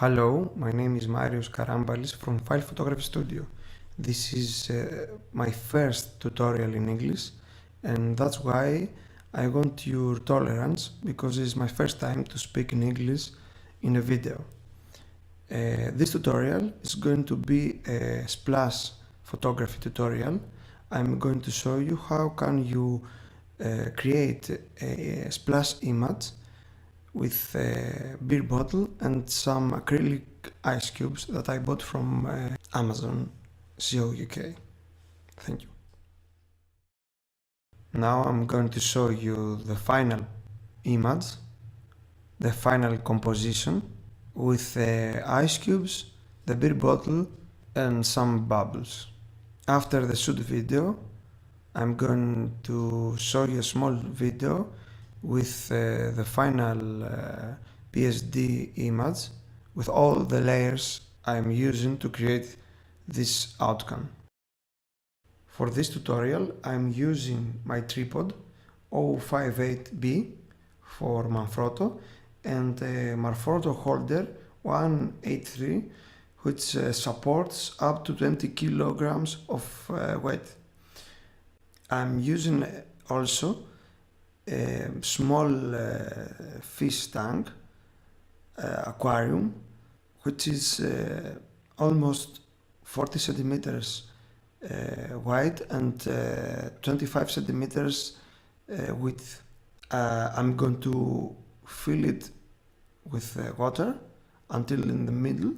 Hello, my name is Marios Karambalis from File Photography Studio. This is my first tutorial in English, and that's why I want your tolerance, because it's my first time to speak in English in a video. This tutorial is going to be a splash photography tutorial. I'm going to show you how can you create a splash image with a beer bottle and some acrylic ice cubes that I bought from Amazon CO UK. Thank you. Now I'm going to show you the final image, the final composition with the ice cubes, the beer bottle and some bubbles. After the shoot video, I'm going to show you a small video with the final PSD image with all the layers I'm using to create this outcome. For this tutorial I'm using my tripod 058B for Manfrotto and a Manfrotto holder 183 which supports up to 20 kilograms of weight. I'm using also a small fish tank aquarium which is almost 40 centimeters wide and 25 centimeters width. I'm going to fill it with water until in the middle,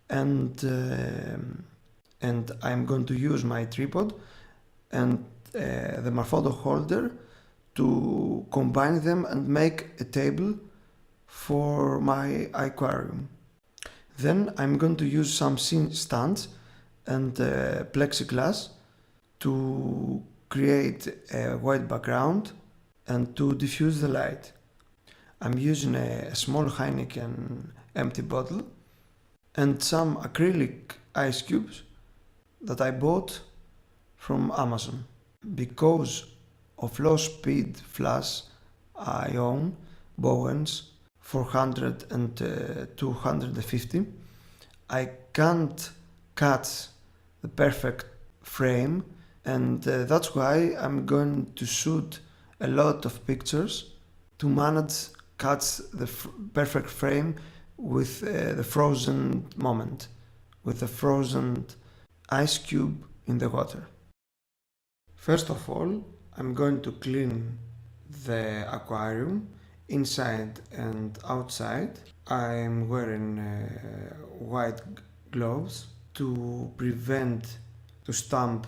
and I'm going to use my tripod and the Manfrotto holder to combine them and make a table for my aquarium. Then I'm going to use some scene stands and plexiglass to create a white background and to diffuse the light. I'm using a small Heineken empty bottle and some acrylic ice cubes that I bought from Amazon. Because of low speed flash I own Bowens 400 and 250. I can't catch the perfect frame, and that's why I'm going to shoot a lot of pictures to manage catch the perfect frame with the frozen moment, with the frozen ice cube in the water. First of all, I'm going to clean the aquarium inside and outside. I'm wearing white gloves to prevent to stamp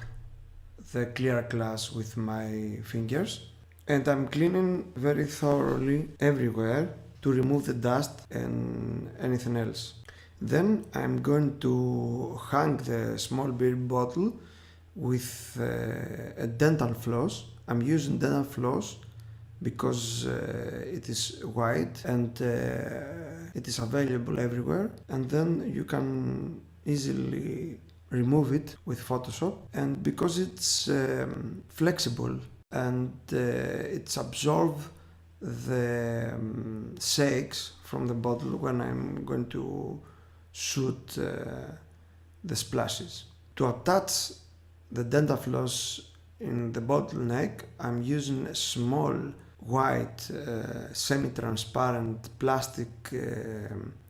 the clear glass with my fingers, and I'm cleaning very thoroughly everywhere to remove the dust and anything else. Then I'm going to hang the small beer bottle with a dental floss. I'm using dental floss because it is white and it is available everywhere, and then you can easily remove it with Photoshop, and because it's flexible and it's absorb the shakes from the bottle when I'm going to shoot the splashes. To attach the dental floss in the bottleneck, I'm using a small white semi-transparent plastic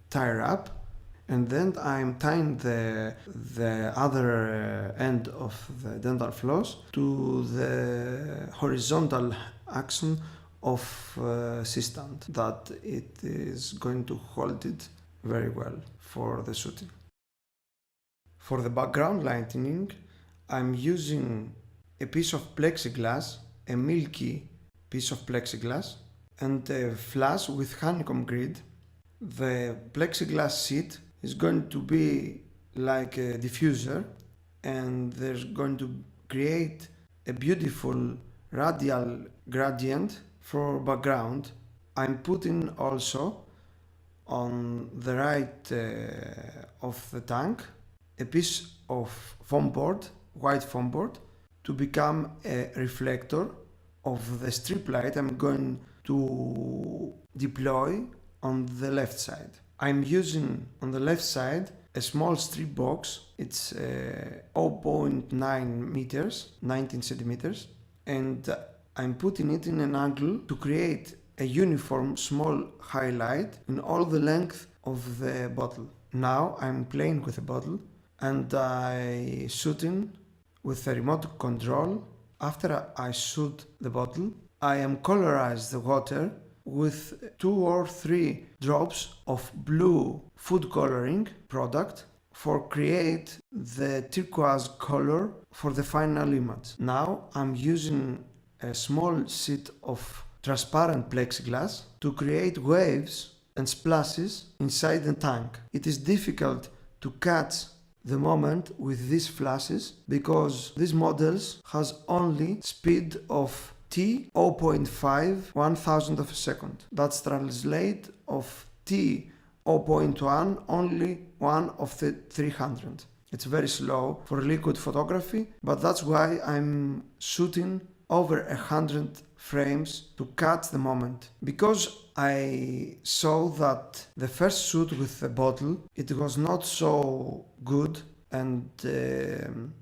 tie wrap, and then I'm tying the other end of the dental floss to the horizontal action of C-stand, that it is going to hold it very well for the shooting. For the background lightening, I'm using a piece of plexiglass, a milky piece of plexiglass, and a flash with honeycomb grid. The plexiglass sheet is going to be like a diffuser, and there's going to create a beautiful radial gradient for background. I'm putting also on the right of the tank a piece of foam board, white foam board, to become a reflector of the strip light I'm going to deploy on the left side. I'm using on the left side a small strip box. It's 0.9 meters, 19 centimeters, and I'm putting it in an angle to create a uniform small highlight in all the length of the bottle. Now I'm playing with the bottle and I shooting with a remote control. After I shoot the bottle, I am colorize the water with 2 or 3 drops of blue food coloring product for create the turquoise color for the final image. Now I'm using a small sheet of transparent plexiglass to create waves and splashes inside the tank. It is difficult to catch the moment with these flashes because these models has only speed of t 0.5 1,000 of a second. That's translate of t 0.1 only 1 of the 300. It's very slow for liquid photography, but that's why I'm shooting over 100 frames to catch the moment. Because I saw that the first shoot with the bottle, it was not so good and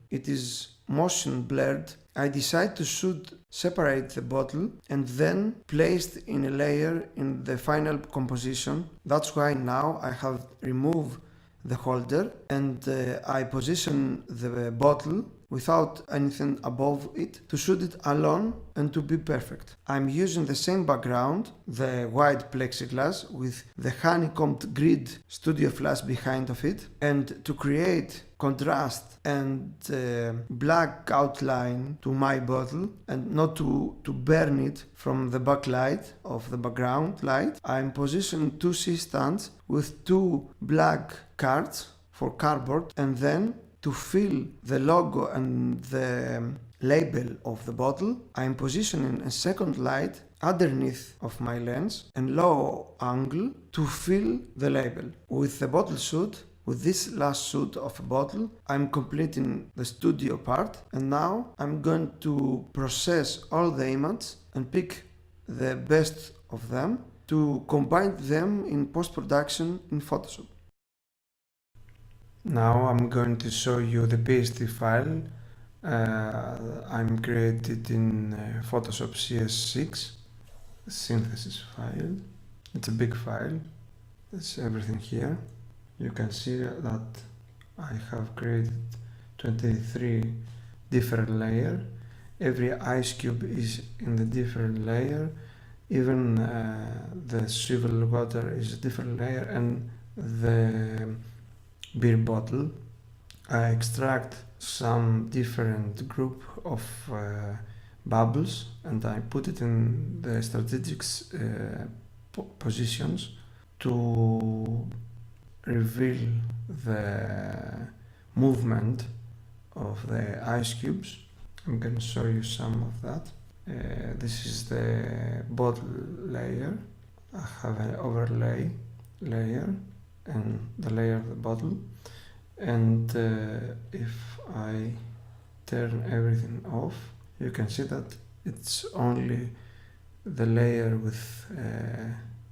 it is motion blurred. I decided to shoot separate the bottle and then placed in a layer in the final composition. That's why now I have removed the holder and I position the bottle without anything above it to shoot it alone and to be perfect. I'm using the same background, the white plexiglass with the honeycombed grid studio flash behind of it, and to create contrast and black outline to my bottle and not to burn it from the backlight of the background light, I'm positioning 2 C-stands with 2 black cards for cardboard, and then to fill the logo and the label of the bottle, I'm positioning a second light underneath of my lens and low angle to fill the label. With the bottle shoot, with this last shoot of a bottle, I'm completing the studio part, and now I'm going to process all the images and pick the best of them to combine them in post-production in Photoshop. Now I'm going to show you the PSD file I'm created in Photoshop CS6 synthesis file. It's a big file. There's everything here. You can see that I have created 23 different layers. Every ice cube is in the different layer. Even the swivel water is a different layer, and the beer bottle. I extract some different group of bubbles and I put it in the strategic positions to reveal the movement of the ice cubes. I'm going to show you some of that. This is the bottle layer. I have an overlay layer and the layer of the bottle, and if I turn everything off, you can see that it's only the layer with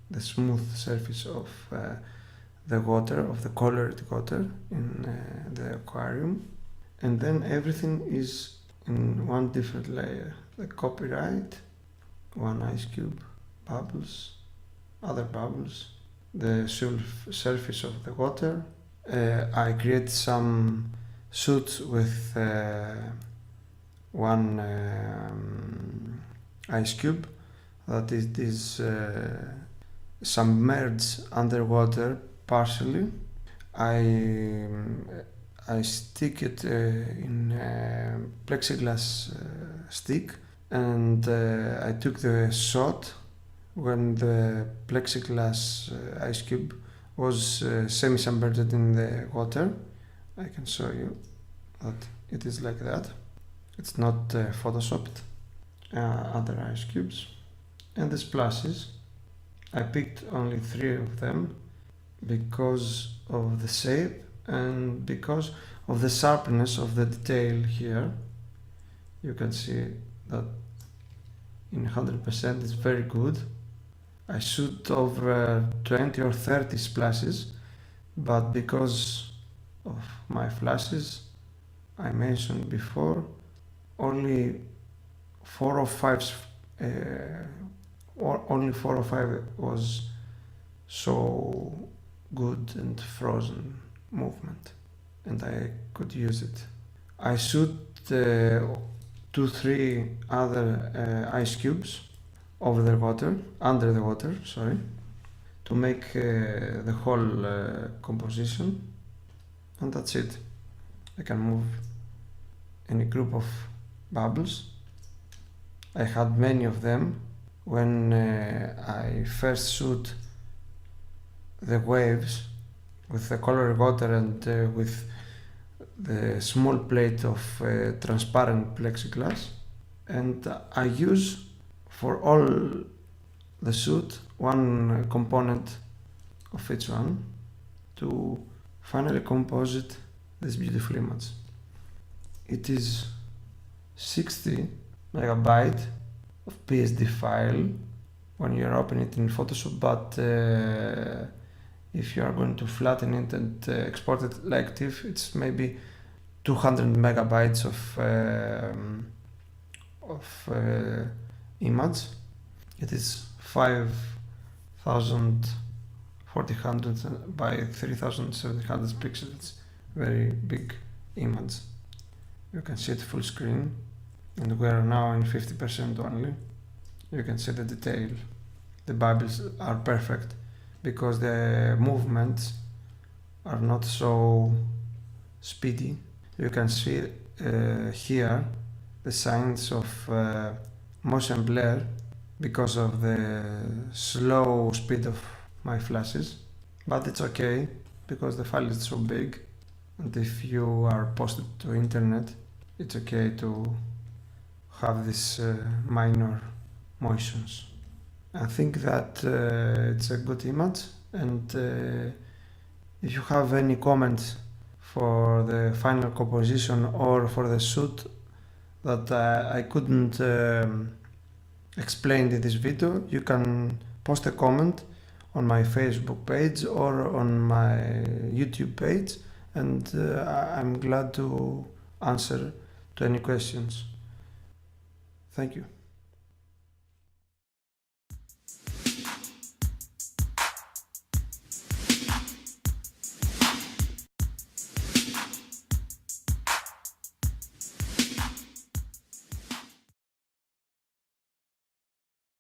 the smooth surface of the water, of the colored water in the aquarium, and then everything is in one different layer. The copyright, one ice cube, bubbles, other bubbles, the surface of the water. I create some shoots with one ice cube that is submerged underwater partially. I stick it in a plexiglass stick, and I took the shot when the plexiglass ice cube was semi-submerged in the water. I can show you that it is like that. It's not photoshopped. Other ice cubes and the splashes. I picked only 3 of them because of the shape and because of the sharpness of the detail here. You can see that in 100% it's very good. I shoot over 20 or 30 splashes, but because of my flashes I mentioned before, only 4 or 5 only 4 or 5 was so good and frozen movement, and I could use it. I shoot 2-3 other ice cubes over the water, under the water, sorry, to make the whole composition, and that's it. I can move any group of bubbles. I had many of them when I first shoot the waves with the colored water and with the small plate of transparent plexiglass, and I use for all the shoot one component of each one to finally composite this beautiful image. It is 60 megabyte of PSD file when you open it in Photoshop, but if you are going to flatten it and export it like TIFF, it's maybe 200 megabytes of image. It is 5400 by 3700 pixels. It's very big image. You can see it full screen, and we are now in 50% only. You can see the detail. The bubbles are perfect because the movements are not so speedy. You can see here the signs of motion blur because of the slow speed of my flashes, but it's okay because the file is so big, and if you are posted to internet, it's okay to have these minor motions. I think that it's a good image, and if you have any comments for the final composition or for the shoot that I couldn't explain in this video, you can post a comment on my Facebook page or on my YouTube page, and I'm glad to answer to any questions. Thank you.